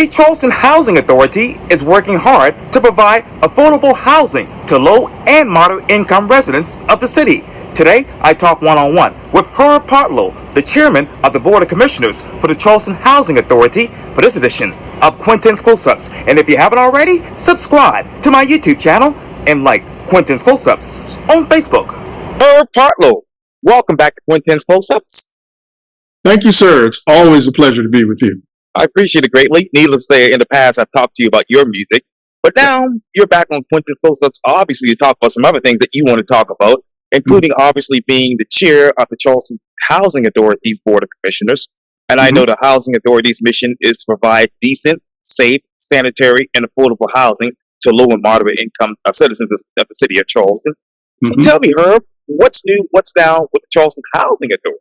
The Charleston Housing Authority is working hard to provide affordable housing to low and moderate income residents of the city. Today, I talk one-on-one with Herb Partlow, the chairman of the Board of Commissioners for the Charleston Housing Authority, for this edition of Quintin's Close-Ups. And if you haven't already, subscribe to my YouTube channel and like Quintin's Close-Ups on Facebook. Herb Partlow, welcome back to Quintin's Close-Ups. Thank you, sir. It's always a pleasure to be with you. I appreciate it greatly. Needless to say, in the past, I've talked to you about your music, but now you're back on Quintin's Close-Ups, obviously, to talk about some other things that you want to talk about, including obviously being the chair of the Charleston Housing Authority's Board of Commissioners. And I know the Housing Authority's mission is to provide decent, safe, sanitary, and affordable housing to low and moderate income citizens of the City of Charleston. So tell me, Herb, what's new, what's down with the Charleston Housing Authority?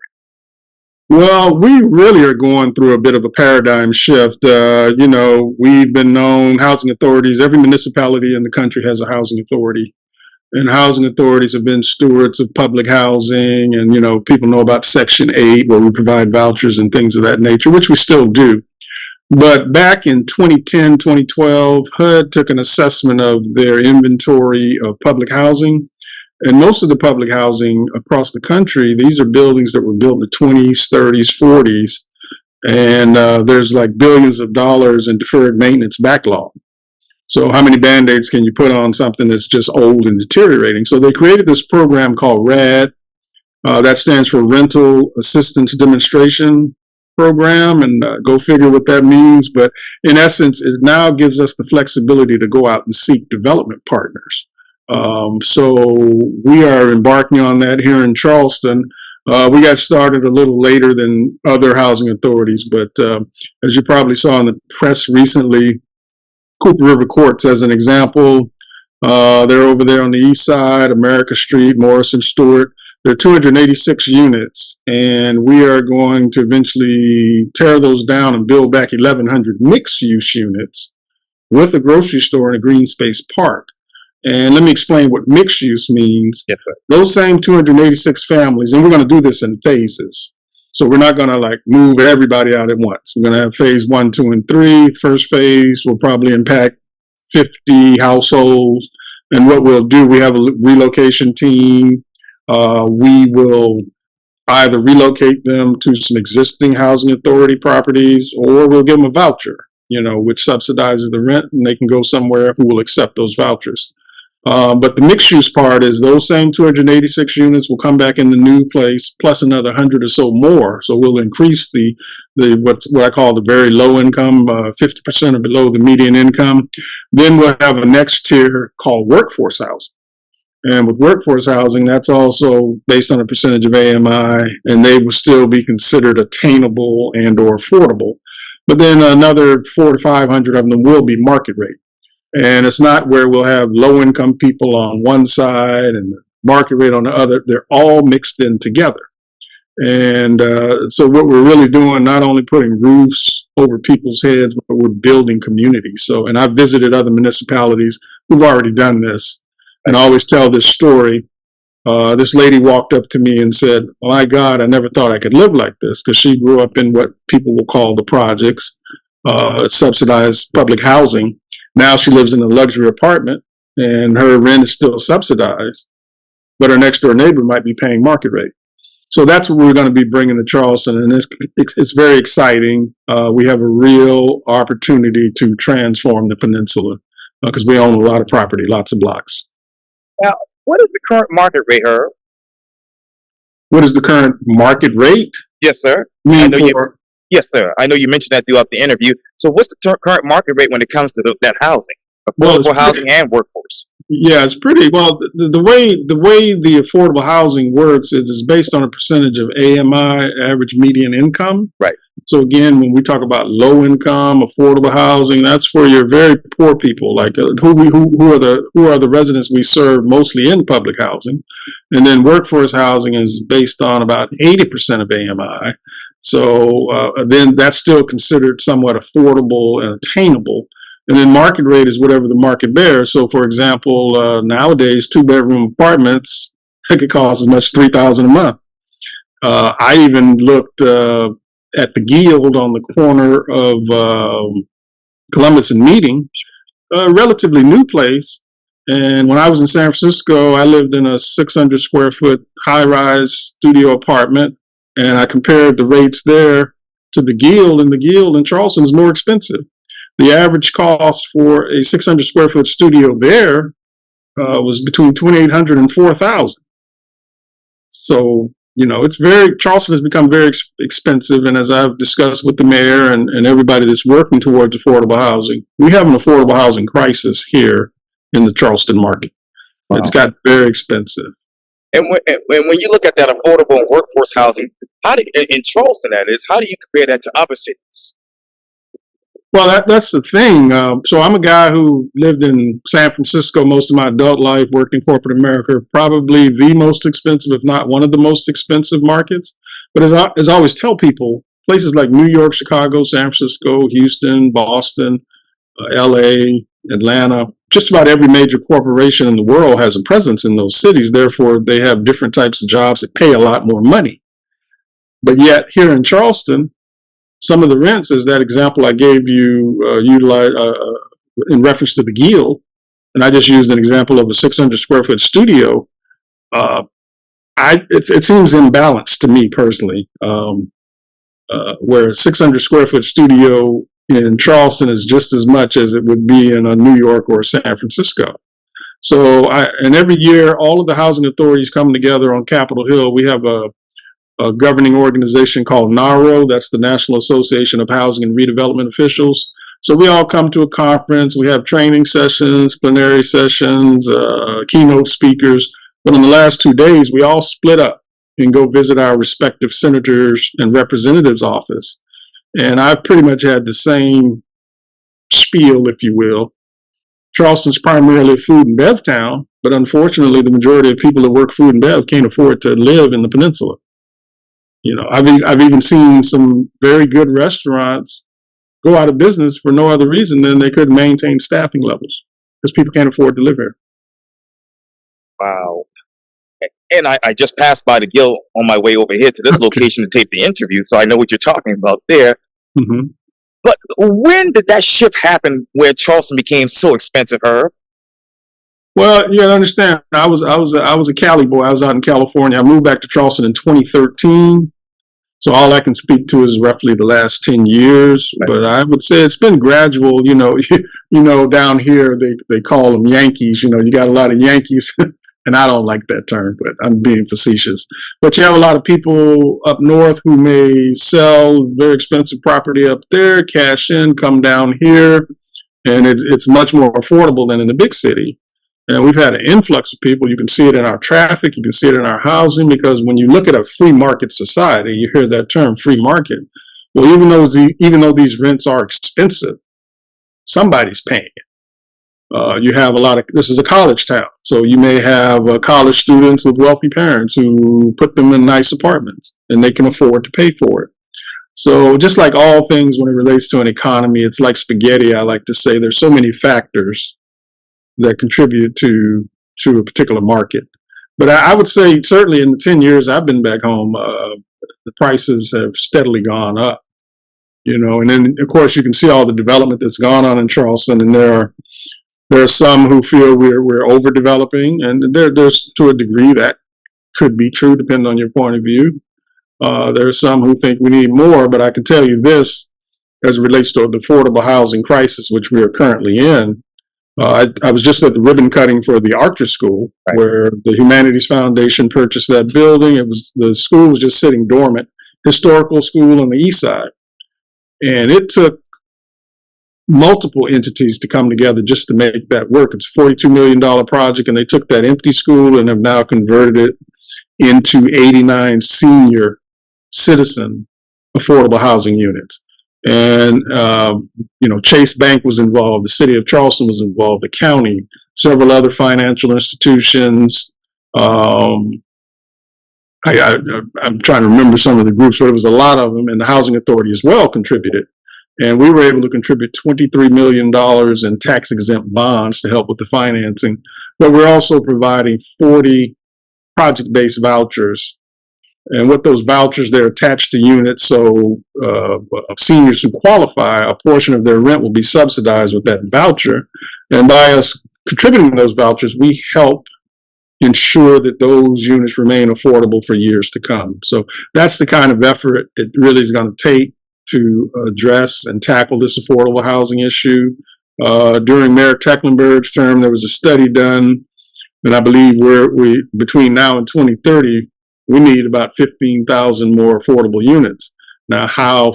Well, we really are going through a bit of a paradigm shift. We've been known, housing authorities, every municipality in the country has a housing authority. And housing authorities have been stewards of public housing. And, people know about Section 8, where we provide vouchers and things of that nature, which we still do. But back in 2010, 2012, HUD took an assessment of their inventory of public housing. And most of the public housing across the country, these are buildings that were built in the 20s, 30s, 40s. And there's like billions of dollars in deferred maintenance backlog. So how many Band-Aids can you put on something that's just old and deteriorating? So they created this program called RAD. That stands for Rental Assistance Demonstration Program. And go figure what that means. But in essence, it now gives us the flexibility to go out and seek development partners. So we are embarking on that here in Charleston. We got started a little later than other housing authorities, but as you probably saw in the press recently, Cooper River Courts, as an example, they're over there on the east side, America Street, Morrison Stewart. There are 286 units, and we are going to eventually tear those down and build back 1,100 mixed-use units with a grocery store and a green space park. And let me explain what mixed use means. Yes, those same 286 families, and we're going to do this in phases. So we're not going to move everybody out at once. We're going to have phase 1, 2, and 3. First phase will probably impact 50 households. And what we'll do, we have a relocation team. We will either relocate them to some existing housing authority properties, or we'll give them a voucher, which subsidizes the rent, and they can go somewhere who will accept those vouchers. But the mixed use part is those same 286 units will come back in the new place, plus another 100 or so more. So we'll increase the what I call the very low income, 50% or below the median income. Then we'll have a next tier called workforce housing. And with workforce housing, that's also based on a percentage of AMI, and they will still be considered attainable and or affordable. But then another 400 to 500 of them will be market rate. And it's not where we'll have low-income people on one side and the market rate on the other. They're all mixed in together. And so what we're really doing, not only putting roofs over people's heads, but we're building communities. And I've visited other municipalities who've already done this. And I always tell this story. This lady walked up to me and said, "My God, I never thought I could live like this," because she grew up in what people will call the projects, subsidized public housing. Now she lives in a luxury apartment, and her rent is still subsidized, but her next door neighbor might be paying market rate. So that's what we're going to be bringing to Charleston, and it's very exciting. We have a real opportunity to transform the peninsula because we own a lot of property, lots of blocks. Now, what is the current market rate, Herb? What is the current market rate? Yes, sir. Yes, sir. I know you mentioned that throughout the interview. So what's the current market rate when it comes to that housing, affordable housing and workforce? Yeah, it's pretty well. The way the affordable housing works is based on a percentage of AMI, average median income. Right. So again, when we talk about low income, affordable housing, that's for your very poor people, like who are the residents we serve mostly in public housing, and then workforce housing is based on about 80% of AMI. So then that's still considered somewhat affordable and attainable. And then market rate is whatever the market bears. So, for example, nowadays, 2-bedroom apartments could cost as much as $3,000 a month. I even looked at the Guild on the corner of Columbus and Meeting, a relatively new place. And when I was in San Francisco, I lived in a 600 square foot high rise studio apartment. And I compared the rates there to the Guild, and the Guild in Charleston is more expensive. The average cost for a 600 square foot studio there was between $2,800 and $4,000. So, Charleston has become very expensive. And as I've discussed with the mayor and everybody that's working towards affordable housing, we have an affordable housing crisis here in the Charleston market. Wow. It's got very expensive. And when you look at that affordable and workforce housing, in Charleston, that is, how do you compare that to other cities? Well, that's the thing. So I'm a guy who lived in San Francisco most of my adult life, worked in corporate America, probably the most expensive, if not one of the most expensive markets. But as I always tell people, places like New York, Chicago, San Francisco, Houston, Boston, LA, Atlanta, just about every major corporation in the world has a presence in those cities. Therefore, they have different types of jobs that pay a lot more money. But yet here in Charleston, some of the rents, as that example I gave you, in reference to the Guild, and I just used an example of a 600 square foot studio. It seems imbalanced to me personally, where a 600 square foot studio in Charleston is just as much as it would be in a New York or San Francisco. So, and every year, all of the housing authorities come together on Capitol Hill. We have a governing organization called NARO. That's the National Association of Housing and Redevelopment Officials. So we all come to a conference. We have training sessions, plenary sessions, keynote speakers. But in the last 2 days, we all split up and go visit our respective senators and representatives' office. And I've pretty much had the same spiel, if you will. Charleston's primarily a food and bev town, but unfortunately, the majority of people that work food and bev can't afford to live in the peninsula. I've even seen some very good restaurants go out of business for no other reason than they couldn't maintain staffing levels because people can't afford to live here. Wow. And I just passed by the Guild on my way over here to this location to take the interview, so I know what you're talking about there. Mm-hmm. But when did that shift happen where Charleston became so expensive, Herb? Well, you gotta understand, I was a Cali boy. I was out in California. I moved back to Charleston in 2013. So all I can speak to is roughly the last 10 years, but I would say it's been gradual. Down here they call them Yankees. You got a lot of Yankees, and I don't like that term, but I'm being facetious. But you have a lot of people up north who may sell very expensive property up there, cash in, come down here, and it's much more affordable than in the big city. And we've had an influx of people. You can see it in our traffic. You can see it in our housing, because when you look at a free market society, you hear that term, free market. Well, even though these rents are expensive, somebody's paying it. You have this is a college town. So you may have college students with wealthy parents who put them in nice apartments and they can afford to pay for it. So just like all things when it relates to an economy, it's like spaghetti. I like to say there's so many factors that contribute to a particular market. But I would say certainly in the 10 years I've been back home, the prices have steadily gone up, and then of course you can see all the development that's gone on in Charleston, and there are some who feel we're overdeveloping, and there's to a degree that could be true depending on your point of view. There are some who think we need more, but I can tell you this as it relates to the affordable housing crisis, which we are currently in. I was just at the ribbon cutting for the Archer School, right, where the Humanities Foundation purchased that building. The school was just sitting dormant, historical school on the east side. And it took multiple entities to come together just to make that work. It's a $42 million project, and they took that empty school and have now converted it into 89 senior citizen affordable housing units. And, Chase Bank was involved, the City of Charleston was involved, the county, several other financial institutions. I'm trying to remember some of the groups, but it was a lot of them, and the Housing Authority as well contributed. And we were able to contribute $23 million in tax-exempt bonds to help with the financing. But we're also providing 40 project-based vouchers And what those vouchers, they're attached to units. So seniors who qualify, a portion of their rent will be subsidized with that voucher. And by us contributing those vouchers, we help ensure that those units remain affordable for years to come. So that's the kind of effort it really is going to take to address and tackle this affordable housing issue. During Mayor Tecklenburg's term, there was a study done, and I believe we between now and 2030, we need about 15,000 more affordable units. Now, how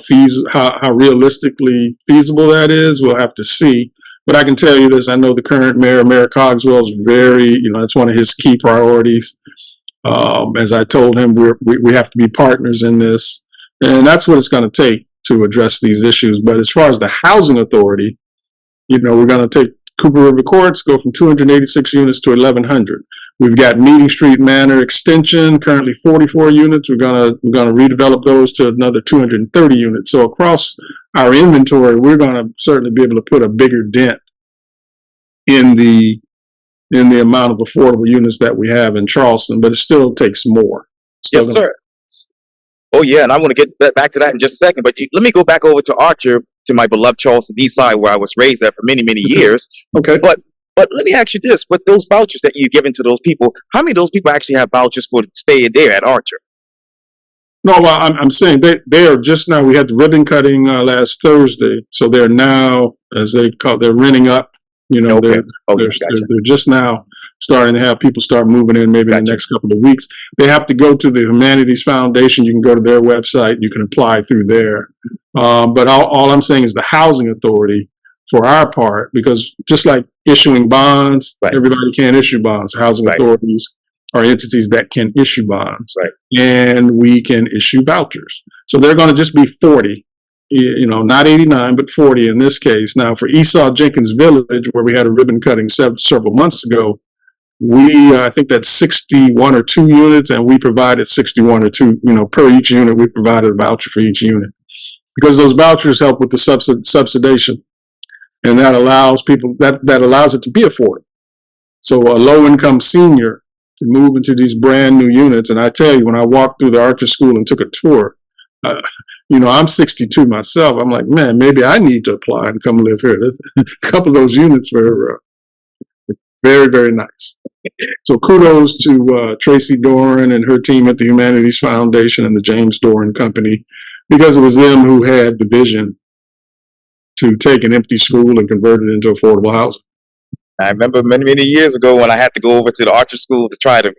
realistically feasible that is, we'll have to see. But I can tell you this, I know the current mayor, Mayor Cogswell, is very, that's one of his key priorities. As I told him, we have to be partners in this. And that's what it's going to take to address these issues. But as far as the housing authority, we're going to take Cooper River Courts, go from 286 units to 1,100. We've got Meeting Street Manor Extension, currently 44 units. We're gonna redevelop those to another 230 units. So across our inventory, we're gonna certainly be able to put a bigger dent in the amount of affordable units that we have in Charleston, but it still takes more. Yes, sir. Oh yeah, and I want to get back to that in just a second. But let me go back over to Archer, to my beloved Charleston East Side, where I was raised there for many, many years. Okay. But let me ask you this: with those vouchers that you've given to those people, how many of those people actually have vouchers for staying there at Archer? No, well, I'm saying they are just now. We had the ribbon cutting last Thursday, so they're now, as they call it, they're renting up. Okay. They're just now starting to have people start moving in maybe in the next couple of weeks. They have to go to the Humanities Foundation. You can go to their website. You can apply through there. But all I'm saying is the housing authority, for our part, because just like issuing bonds, everybody can't issue bonds. Housing authorities are entities that can issue bonds, and we can issue vouchers. So they're going to just be 40. Not 89, but 40 in this case. Now, for Esau Jenkins Village, where we had a ribbon cutting several months ago, I think that's 61 or 2 units, and we provided 61 or 2, per each unit. We provided a voucher for each unit because those vouchers help with the subsidization, and that allows people that allows it to be affordable. So a low-income senior can move into these brand new units. And I tell you, when I walked through the Archer School and took a tour, I'm 62 myself. I'm like, man, maybe I need to apply and come live here. A couple of those units were very, very nice. So kudos to Tracy Doran and her team at the Humanities Foundation and the James Doran Company, because it was them who had the vision to take an empty school and convert it into affordable housing. I remember many, many years ago when I had to go over to the Archer School to try to,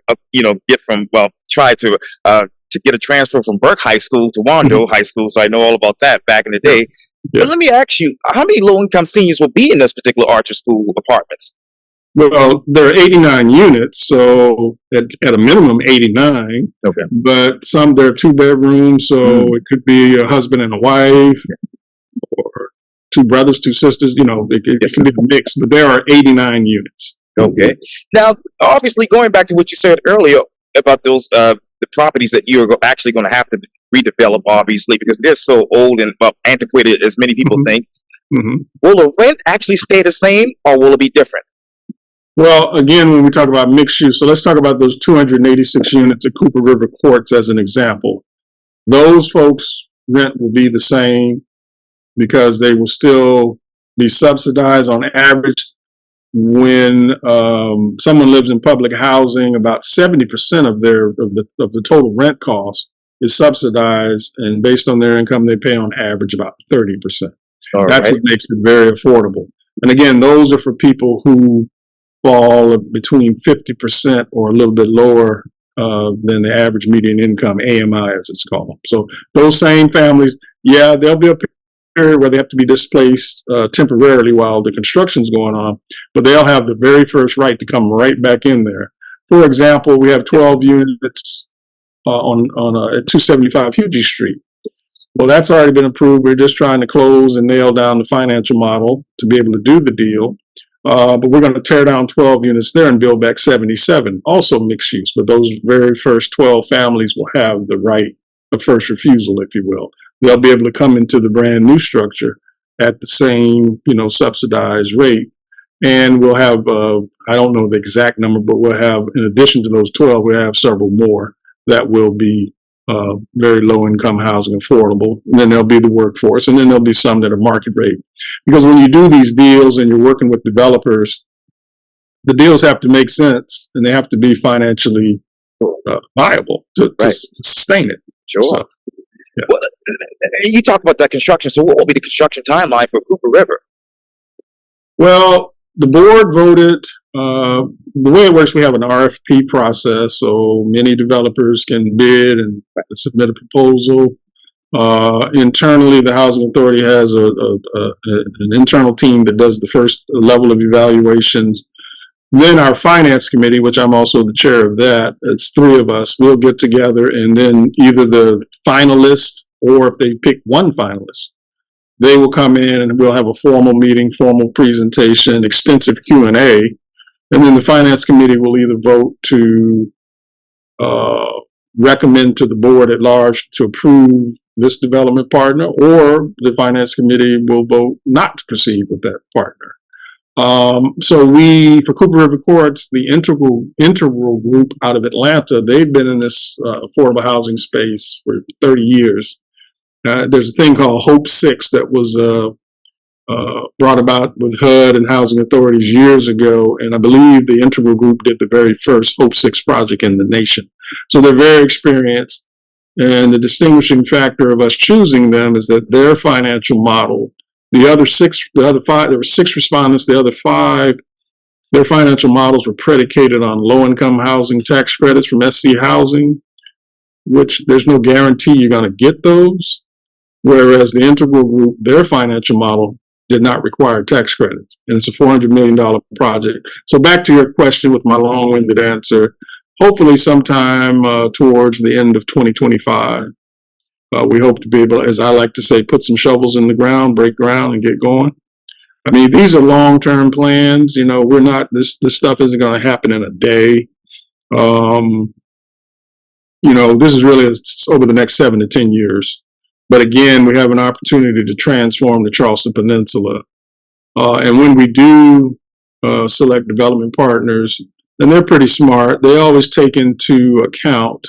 to get a transfer from Burke High School to Wando High School. So I know all about that back in the day. Yeah. But let me ask you, how many low-income seniors will be in this particular Archer School apartments? Well, there are 89 units, so at a minimum 89. Okay. But there are 2 bedrooms, so it could be a husband and a wife, or 2 brothers, 2 sisters. It can be a mix, but there are 89 units. Okay. Now, obviously, going back to what you said earlier about those the properties that you're actually going to have to redevelop, obviously, because they're so old and antiquated, as many people think. Will the rent actually stay the same, or will it be different? Well, again, when we talk about mixed use, so let's talk about those 286 units at Cooper River Courts as an example. Those folks' rent will be the same because they will still be subsidized on average. When someone lives in public housing, about 70% of the total rent cost is subsidized, and based on their income, they pay on average about 30%. That's what makes it very affordable. And again, those are for people who fall between 50% or a little bit lower than the average median income, AMI as it's called. So those same families, there'll be a period where they have to be displaced temporarily while the construction's going on, but they'll have the very first right to come right back in there. For example, we have 12 units on 275 Hugie Street. Well, that's already been approved. We're just trying to close and nail down the financial model to be able to do the deal. But we're going to tear down 12 units there and build back 77, also mixed use. But those very first 12 families will have the right of first refusal, if you will. They'll be able to come into the brand new structure at the same, subsidized rate. And we'll have, I don't know the exact number, but we'll have, in addition to those 12, we'll have several more that will be very low income housing, affordable. And then there'll be the workforce, and then there'll be some that are market rate. Because when you do these deals and you're working with developers, the deals have to make sense and they have to be financially viable to sustain it. Sure. So, yeah. Well, you talk about that construction. So what will be the construction timeline for Cooper River? Well, the board voted. The way it works, we have an RFP process, so many developers can bid and submit a proposal. Internally, the Housing Authority has an internal team that does the first level of evaluations. Then our finance committee, which I'm also the chair of that, it's three of us, we'll get together, and then either the finalists, or if they pick one finalist, they will come in and we'll have a formal meeting, formal presentation, extensive Q&A, and then the finance committee will either vote to recommend to the board at large to approve this development partner, or the finance committee will vote not to proceed with that partner. So for Cooper River Courts, the integral group out of Atlanta, they've been in this affordable housing space for 30 years. There's a thing called Hope 6 that was brought about with HUD and housing authorities years ago, and I believe the integral group did the very first Hope 6 project in the nation. So they're very experienced, and the distinguishing factor of us choosing them is that their financial model, the other five, there were 6 respondents, the other 5, their financial models were predicated on low-income housing tax credits from SC Housing, which there's no guarantee you're going to get those. Whereas the integral group, their financial model did not require tax credits. And it's a $400 million project. So back to your question with my long-winded answer, hopefully sometime towards the end of 2025, we hope to be able, as I like to say, put some shovels in the ground, break ground, and get going. I mean, these are long-term plans. You know, we're not, this stuff isn't going to happen in a day. You know, this is really over the next 7 to 10 years. But again, we have an opportunity to transform the Charleston Peninsula. And when we do select development partners, and they're pretty smart, they always take into account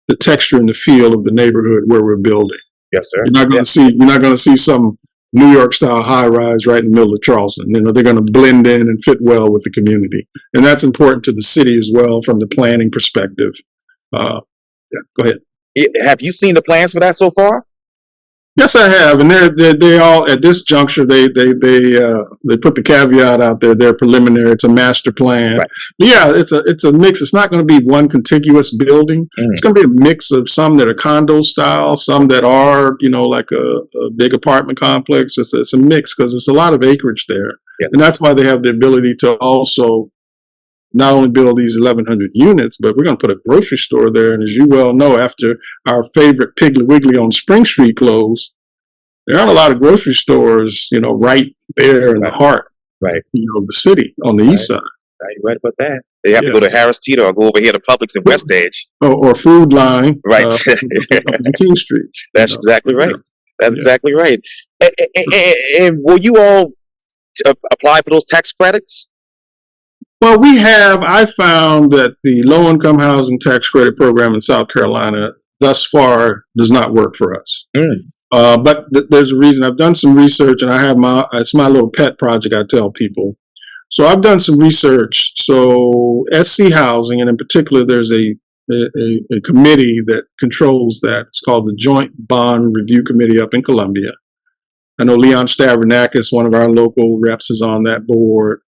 the texture and the feel of the neighborhood where we're building. Yes, sir. You're not going to see some New York style high rise right in the middle of Charleston. You know, they're going to blend in and fit well with the community. And that's important to the city as well from the planning perspective. Yeah, go ahead. Have you seen the plans for that so far? Yes, I have, and they all at this juncture they put the caveat out there. They're preliminary. It's a master plan. Right. Yeah, it's a mix. It's not going to be one contiguous building. It's going to be a mix of some that are condo style, some that are like a big apartment complex. It's a mix because there's a lot of acreage there, and that's why they have the ability to also not only build these 1,100 units, but we're going to put a grocery store there. And as you well know, after our favorite Piggly Wiggly on Spring Street closed, there aren't a lot of grocery stores, right there in the heart, of the city on the east side. You're right about that. They have to go to Harris Teeter or go over here to Publix in West Edge. Or Food Line. Right. Up in King Street. That's exactly right. That's exactly right. And will you all apply for those tax credits? Well, I found that the low-income housing tax credit program in South Carolina thus far does not work for us. But there's a reason. I've done some research, and it's my little pet project, I tell people. So I've done some research. So SC Housing, and in particular, there's a committee that controls that. It's called the Joint Bond Review Committee up in Columbia. I know Leon Stavronakis, one of our local reps, is on that board.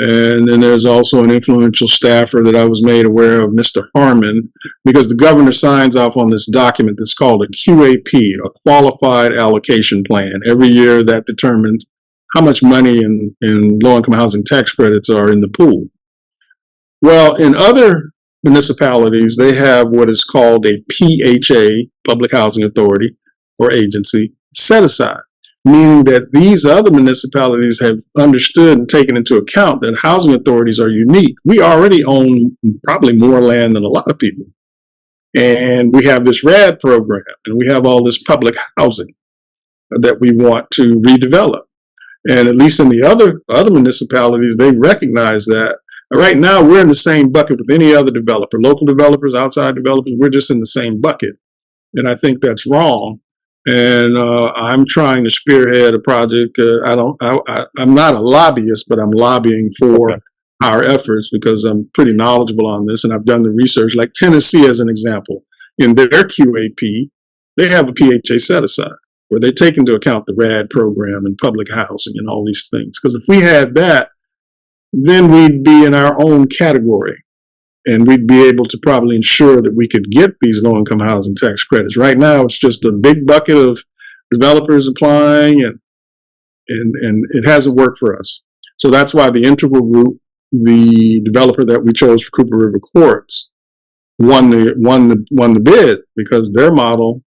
And then there's also an influential staffer that I was made aware of, Mr. Harmon, because the governor signs off on this document that's called a QAP, a Qualified Allocation Plan. Every year that determines how much money in low-income housing tax credits are in the pool. Well, in other municipalities, they have what is called a PHA, Public Housing Authority or agency, set aside. Meaning that these other municipalities have understood and taken into account that housing authorities are unique. We already own probably more land than a lot of people. And we have this RAD program, and we have all this public housing that we want to redevelop. And at least in the other municipalities, they recognize that. Right now, we're in the same bucket with any other developer, local developers, outside developers. We're just in the same bucket. And I think that's wrong. And I'm trying to spearhead a project. I'm not a lobbyist, but I'm lobbying for our efforts because I'm pretty knowledgeable on this, and I've done the research. Like Tennessee, as an example, in their QAP, they have a PHA set aside where they take into account the RAD program and public housing and all these things. Because if we had that, then we'd be in our own category, and we'd be able to probably ensure that we could get these low-income housing tax credits. Right now, it's just a big bucket of developers applying, and it hasn't worked for us. So that's why the Integral Group, the developer that we chose for Cooper River Courts, won the bid because their model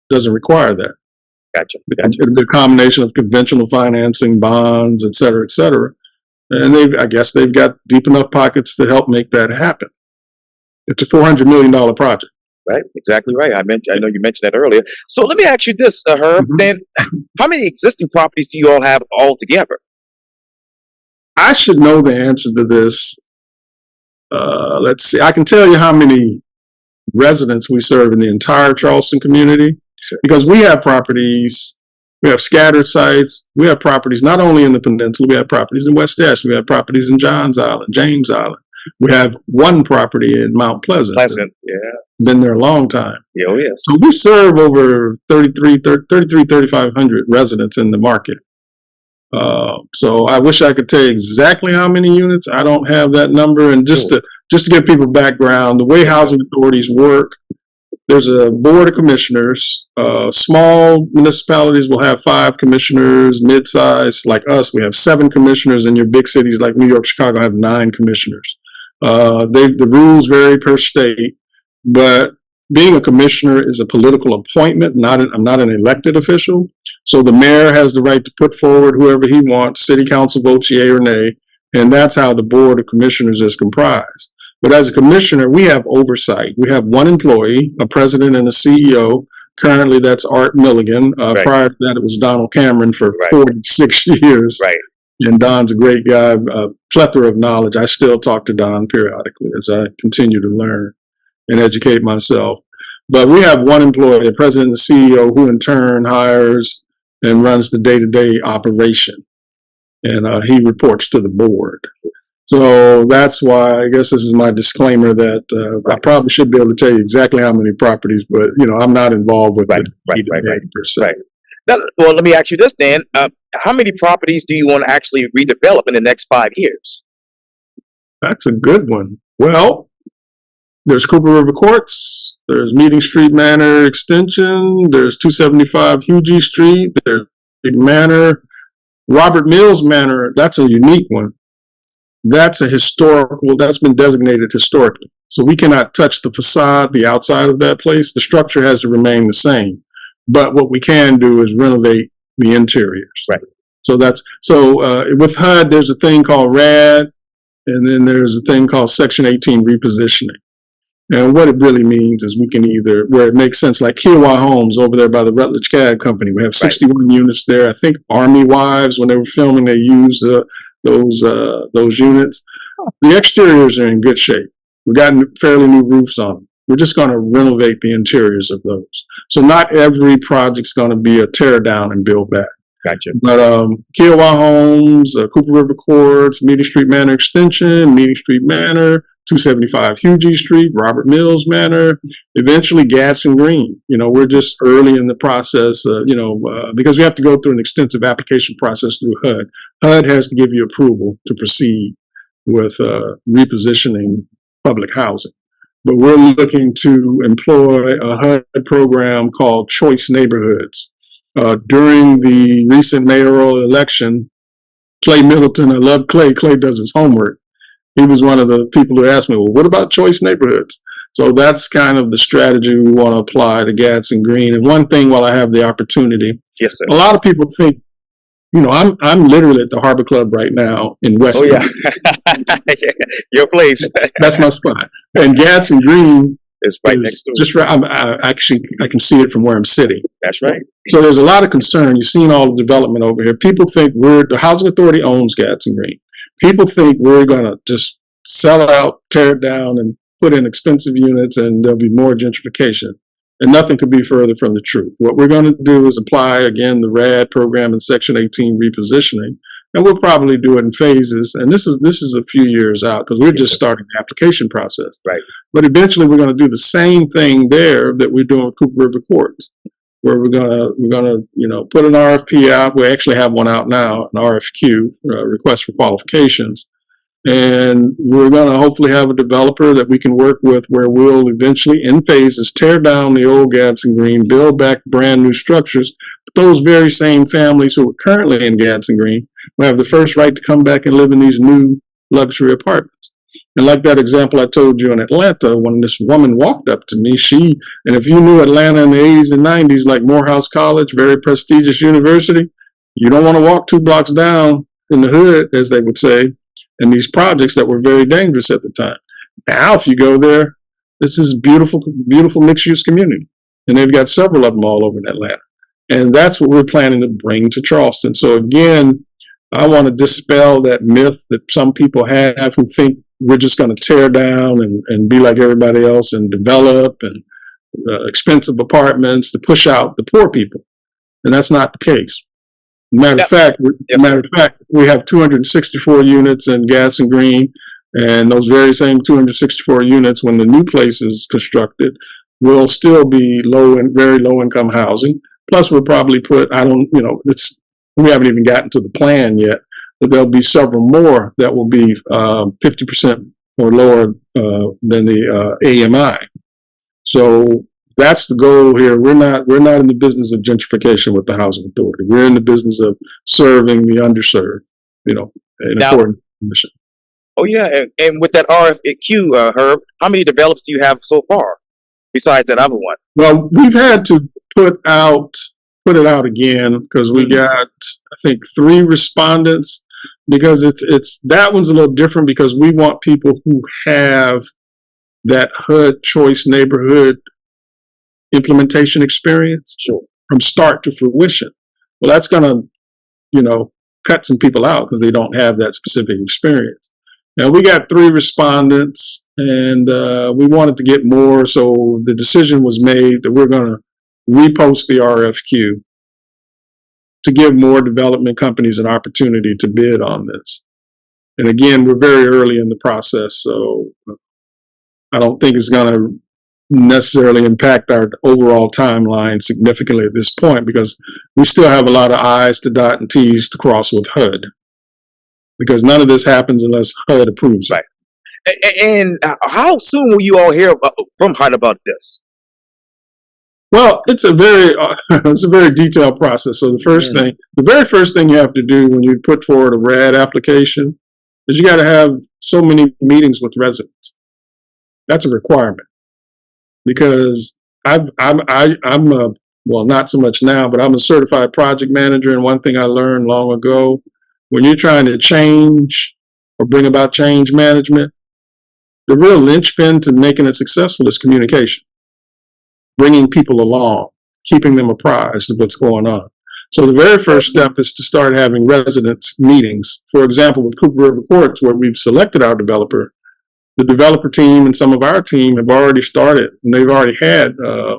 doesn't require that. Gotcha. The combination of conventional financing, bonds, et cetera, and I guess they've got deep enough pockets to help make that happen. It's a $400 million project. Right, exactly right. I know you mentioned that earlier. So let me ask you this, Herb. Then, how many existing properties do you all have altogether? I should know the answer to this. Let's see. I can tell you how many residents we serve in the entire Charleston community, because we have properties, we have scattered sites, we have properties not only in the peninsula, we have properties in West Ashland, we have properties in Johns Island, James Island. We have one property in Mount Pleasant. Been there a long time. Oh, yes. So we serve over 3,500 residents in the market. So I wish I could tell you exactly how many units. I don't have that number. And just to give people background, the way housing authorities work, there's a board of commissioners. Small municipalities will have 5 commissioners. Mid-size, like us, we have 7 commissioners. And your big cities like New York, Chicago have 9 commissioners. The rules vary per state, but being a commissioner is a political appointment. I'm not an elected official. So the mayor has the right to put forward whoever he wants. City council votes yea or nay. And that's how the board of commissioners is comprised. But as a commissioner, we have oversight. We have one employee, a president and a CEO. Currently, that's Art Milligan. Prior to that, it was Donald Cameron for 46 years. Right. And Don's a great guy, a plethora of knowledge. I still talk to Don periodically as I continue to learn and educate myself. But we have one employee, the president and the CEO, who in turn hires and runs the day-to-day operation. And he reports to the board. So that's why I guess this is my disclaimer that I probably should be able to tell you exactly how many properties, but I'm not involved with the day-to-day per se. Right. Now, well, let me ask you this then. How many properties do you want to actually redevelop in the next 5 years? That's a good one. Well, there's Cooper River Courts, there's Meeting Street Manor Extension, there's 275 Hughie Street, there's Big Manor, Robert Mills Manor. That's a unique one. That's that's been designated historically. So we cannot touch the facade, the outside of that place. The structure has to remain the same. But what we can do is renovate the interiors. Right. So with HUD, there's a thing called RAD, and then there's a thing called Section 18 repositioning. And what it really means is we can either, where it makes sense, like Kiowa Homes over there by the Rutledge Cab Company, we have 61 units there. I think Army Wives, when they were filming, they used those units. The exteriors are in good shape. We've gotten fairly new roofs on them. We're just going to renovate the interiors of those. So not every project's going to be a tear down and build back. Gotcha. But Kiowa Homes, Cooper River Courts, Meeting Street Manor Extension, Meeting Street Manor, 275 Hughie Street, Robert Mills Manor, eventually Gadsden Green. We're just early in the process, because we have to go through an extensive application process through HUD. HUD has to give you approval to proceed with repositioning public housing. But we're looking to employ a HUD program called Choice Neighborhoods. During the recent mayoral election, Clay Middleton, I love Clay. Clay does his homework. He was one of the people who asked me, well, what about choice neighborhoods? So that's kind of the strategy we want to apply to Gadsden Green. And one thing, while I have the opportunity, yes, sir. A lot of people think, I'm literally at the Harbor Club right now in West. Oh, yeah. Your place. That's my spot. And Gadsden Green is right next door. Just right. I can see it from where I'm sitting. That's right. So there's a lot of concern. You've seen all the development over here. People think the Housing Authority owns Gadsden Green. People think we're going to just sell it out, tear it down, and put in expensive units, and there'll be more gentrification. And nothing could be further from the truth. What we're going to do is apply, again, the RAD program in Section 18 repositioning, and we'll probably do it in phases. And this is a few years out because we're just starting the application process. Right. But eventually we're going to do the same thing there that we're doing with Cooper River Courts, where we're gonna put an RFP out. We actually have one out now, an RFQ, request for qualifications. And we're going to hopefully have a developer that we can work with where we'll eventually, in phases, tear down the old Gadsden Green, build back brand new structures. But those very same families who are currently in Gadsden Green will have the first right to come back and live in these new luxury apartments. And like that example I told you in Atlanta, when this woman walked up to me, and if you knew Atlanta in the 80s and 90s, like Morehouse College, very prestigious university, you don't want to walk 2 blocks down in the hood, as they would say, and these projects that were very dangerous at the time. Now, if you go there, this is beautiful, beautiful mixed-use community. And they've got several of them all over in Atlanta. And that's what we're planning to bring to Charleston. So again, I want to dispel that myth that some people have who think we're just going to tear down and be like everybody else and develop and expensive apartments to push out the poor people. And that's not the case. Matter of fact, we have 264 units in Gadsden Green, and those very same 264 units, when the new place is constructed, will still be very low income housing. Plus, we'll probably put, we haven't even gotten to the plan yet, but there'll be several more that will be 50% or lower than the AMI. So that's the goal here. We're not in the business of gentrification with the housing authority. We're in the business of serving the underserved, important mission. Oh yeah, and with that RFQ, Herb, how many developers do you have so far besides that other one? Well, we've had to put it out again because we got, I think, 3 respondents, because it's that one's a little different because we want people who have that HUD choice neighborhood implementation experience from start to fruition. Well, that's going to, cut some people out because they don't have that specific experience. Now, we got 3 respondents, and we wanted to get more, so the decision was made that we're going to repost the RFQ to give more development companies an opportunity to bid on this. And again, we're very early in the process, so I don't think it's going to necessarily impact our overall timeline significantly at this point, because we still have a lot of I's to dot and T's to cross with HUD, because none of this happens unless HUD approves it. Right. And how soon will you all hear from HUD about this? Well, it's a very detailed process. So the very first thing you have to do when you put forward a RAD application is you got to have so many meetings with residents. That's a requirement. Because I'm not so much now, but I'm a certified project manager. And one thing I learned long ago, when you're trying to change or bring about change management, the real linchpin to making it successful is communication, bringing people along, keeping them apprised of what's going on. So the very first step is to start having residents meetings. For example, with Cooper River Courts, where we've selected our developer, the developer team and some of our team have already started, and they've already had, I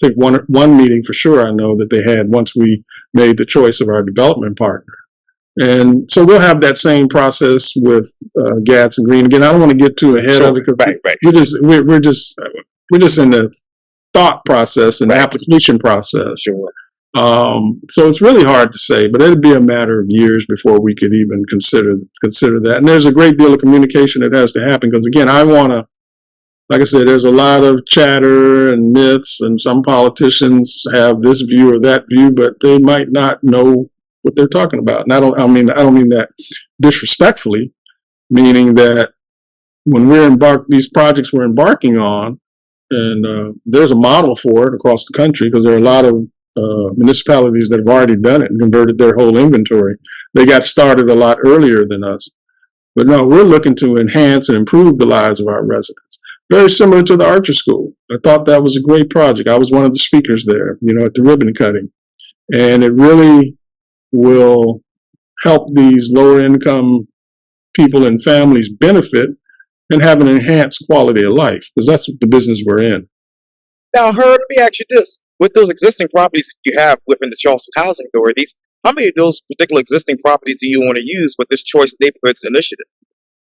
think, one meeting for sure I know that they had once we made the choice of our development partner. And so we'll have that same process with Gadsden Green. Again, I don't want to get too ahead of it, because we're just in the thought process and application process. So it's really hard to say, but it'd be a matter of years before we could even consider that. And there's a great deal of communication that has to happen, because again, like I said, there's a lot of chatter and myths, and some politicians have this view or that view, but they might not know what they're talking about. And I don't mean that disrespectfully, meaning that when these projects we're embarking on, and there's a model for it across the country, because there are a lot of municipalities that have already done it and converted their whole inventory. They got started a lot earlier than us. But no, we're looking to enhance and improve the lives of our residents. Very similar to the Archer School. I thought that was a great project. I was one of the speakers there, at the ribbon cutting. And it really will help these lower income people and families benefit and have an enhanced quality of life, because that's the business we're in. Now, Herb, let me ask you this. With those existing properties that you have within the Charleston Housing Authorities, how many of those particular existing properties do you want to use with this Choice Neighborhoods initiative?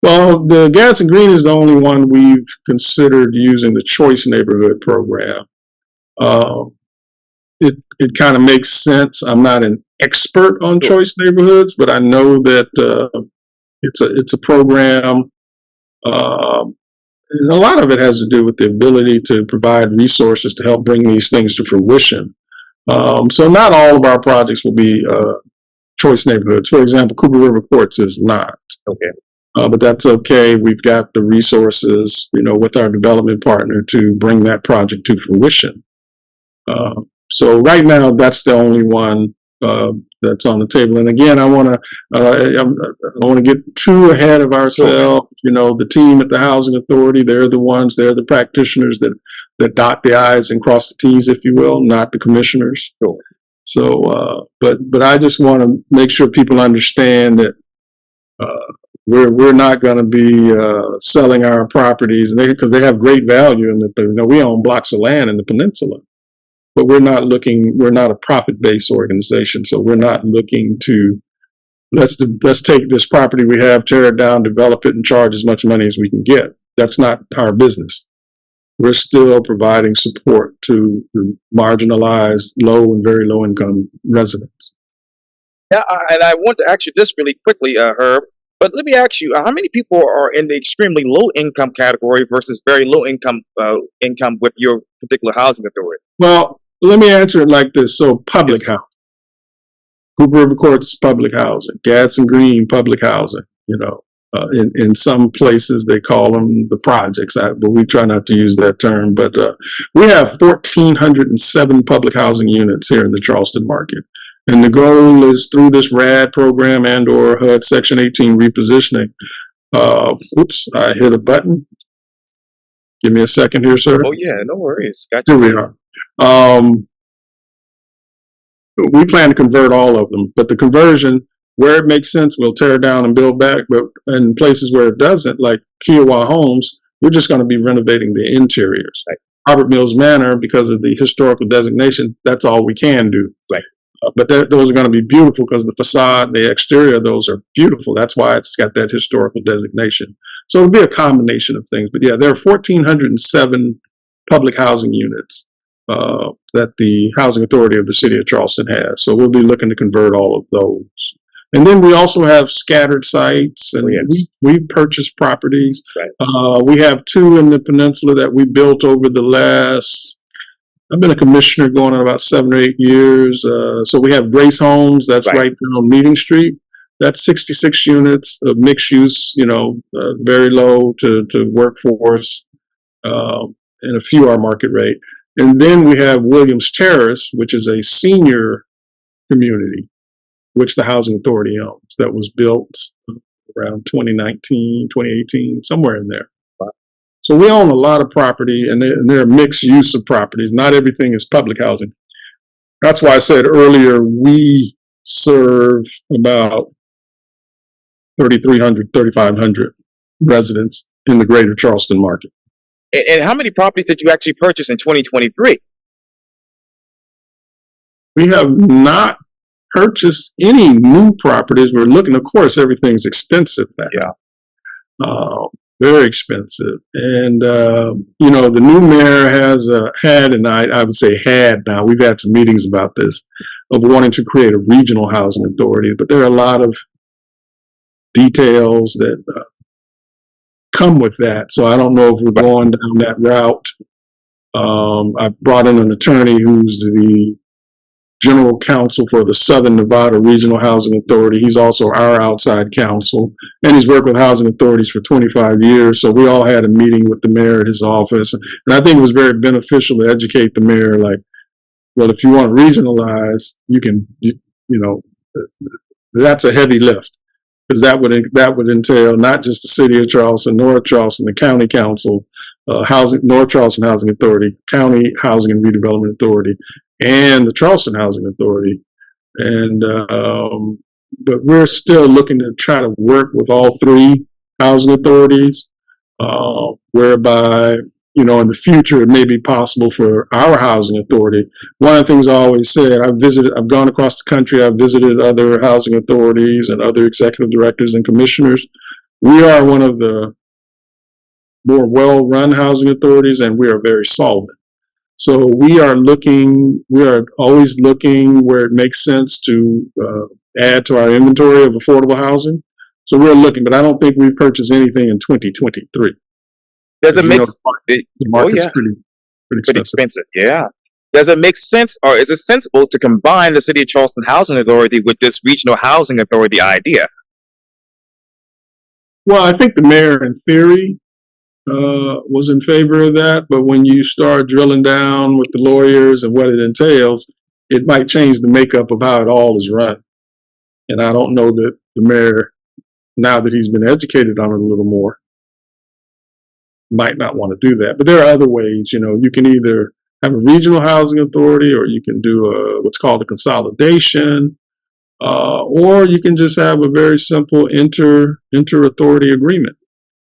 Well, the Gadsden Green is the only one we've considered using the Choice Neighborhood program. It kind of makes sense. I'm not an expert on Sure. Choice Neighborhoods, but I know that it's a program. And a lot of it has to do with the ability to provide resources to help bring these things to fruition. So not all of our projects will be choice neighborhoods. For example, Cooper River Courts is not. Okay. But that's okay. We've got the resources, with our development partner to bring that project to fruition. So right now, that's the only one that's on the table. And again, I want to get too ahead of ourselves. Sure. The team at the Housing Authority, they're the practitioners that dot the I's and cross the T's, if you will, not the commissioners. Sure. So, but I just want to make sure people understand that we're not going to be selling our properties because they have great value, and we own blocks of land in the peninsula. But we're not a profit-based organization, so we're not looking to, let's take this property we have, tear it down, develop it, and charge as much money as we can get. That's not our business. We're still providing support to marginalized, low and very low income residents. Yeah, and I want to ask you this really quickly, Herb, but let me ask you, how many people are in the extremely low income category versus very low income with your particular housing authority? Well, let me answer it like this. So public housing. Cooper River Courts is public housing. Gadsden Green, public housing. In some places they call them the projects, but we try not to use that term. But we have 1,407 public housing units here in the Charleston market. And the goal is through this RAD program and/or HUD Section 18 repositioning. Oops, I hit a button. Give me a second here, sir. Oh, yeah, no worries. Gotcha. Here we are. We plan to convert all of them, but the conversion, where it makes sense, we'll tear down and build back. But in places where it doesn't, like Kiowa Homes, we're just going to be renovating the interiors. Right. Robert Mills Manor, because of the historical designation, that's all we can do. Right. But those are going to be beautiful because the facade, the exterior of those are beautiful. That's why it's got that historical designation. So it'll be a combination of things. But yeah, there are 1,407 public housing units that the Housing Authority of the City of Charleston has. So we'll be looking to convert all of those. And then we also have scattered sites, and we purchased properties. Right. We have 2 in the peninsula that we built over the last, I've been a commissioner going on about 7 or 8 years. So we have Grace Homes, that's right there on Meeting Street. That's 66 units of mixed use, very low to workforce, and a few are market rate. And then we have Williams Terrace, which is a senior community, which the Housing Authority owns, that was built around 2019, 2018, somewhere in there. So we own a lot of property, and they're a mixed use of properties. Not everything is public housing. That's why I said earlier, we serve about 3,300, 3,500 residents in the greater Charleston market. And how many properties did you actually purchase in 2023? We have not purchased any new properties. We're looking, of course, everything's expensive now. Yeah. Very expensive. And, the new mayor has had, and I would say had now, we've had some meetings about this, of wanting to create a regional housing authority. But there are a lot of details that come with that. So I don't know if we're going down that route. I brought in an attorney who's the general counsel for the Southern Nevada Regional Housing Authority. He's also our outside counsel, and he's worked with housing authorities for 25 years. So we all had a meeting with the mayor at his office. And I think it was very beneficial to educate the mayor, like, well, if you want to regionalize, you can, that's a heavy lift, because that would entail not just the City of Charleston, North Charleston, the County Council, North Charleston Housing Authority, County Housing and Redevelopment Authority, and the Charleston Housing Authority. And but we're still looking to try to work with all 3 housing authorities, whereby you know, in the future, it may be possible for our housing authority. One of the things I always said, I've gone across the country, I've visited other housing authorities and other executive directors and commissioners. We are one of the more well-run housing authorities, and we are very solvent. So we are always looking where it makes sense to add to our inventory of affordable housing. So we're looking, but I don't think we've purchased anything in 2023. Does it make the market's pretty expensive? Yeah. Does it make sense, or is it sensible to combine the City of Charleston Housing Authority with this regional housing authority idea? Well, I think the mayor, in theory, was in favor of that, but when you start drilling down with the lawyers and what it entails, it might change the makeup of how it all is run. And I don't know that the mayor, now that he's been educated on it a little more, might not want to do that. But there are other ways. You know, you can either have a regional housing authority, or you can do what's called a consolidation, or you can just have a very simple inter-authority agreement,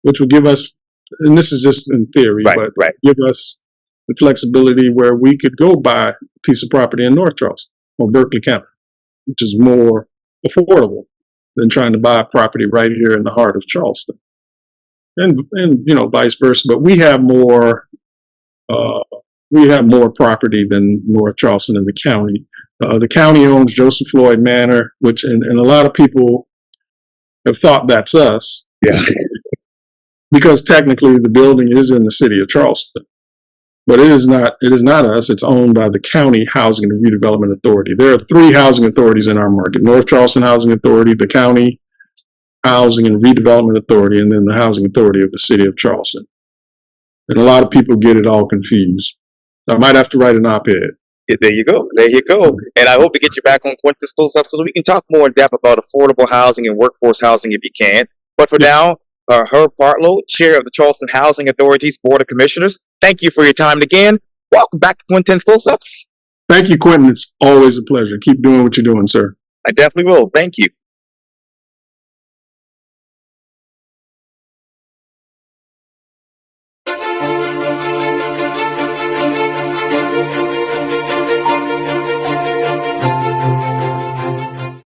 which will give us, and this is just in theory, but give us the flexibility where we could go buy a piece of property in North Charleston or Berkeley County, which is more affordable than trying to buy a property right here in the heart of Charleston, and you know, vice versa. But we have more property than North Charleston in the county. The county owns Joseph Floyd Manor, which and a lot of people have thought that's us. Yeah. Because technically the building is in the City of Charleston, but it is not us. It's owned by the County Housing and Redevelopment Authority. There are 3 housing authorities in our market: North Charleston Housing Authority, the County Housing and Redevelopment Authority, and then the Housing Authority of the City of Charleston. And a lot of people get it all confused. I might have to write an op-ed. Yeah, there you go. There you go. And I hope to get you back on Quintin's Close-Up so that we can talk more in depth about affordable housing and workforce housing if you can. But for now, Herb Partlow, Chair of the Charleston Housing Authority's Board of Commissioners, thank you for your time again. Welcome back to Quintin's Close-Ups. Thank you, Quintin. It's always a pleasure. Keep doing what you're doing, sir. I definitely will. Thank you.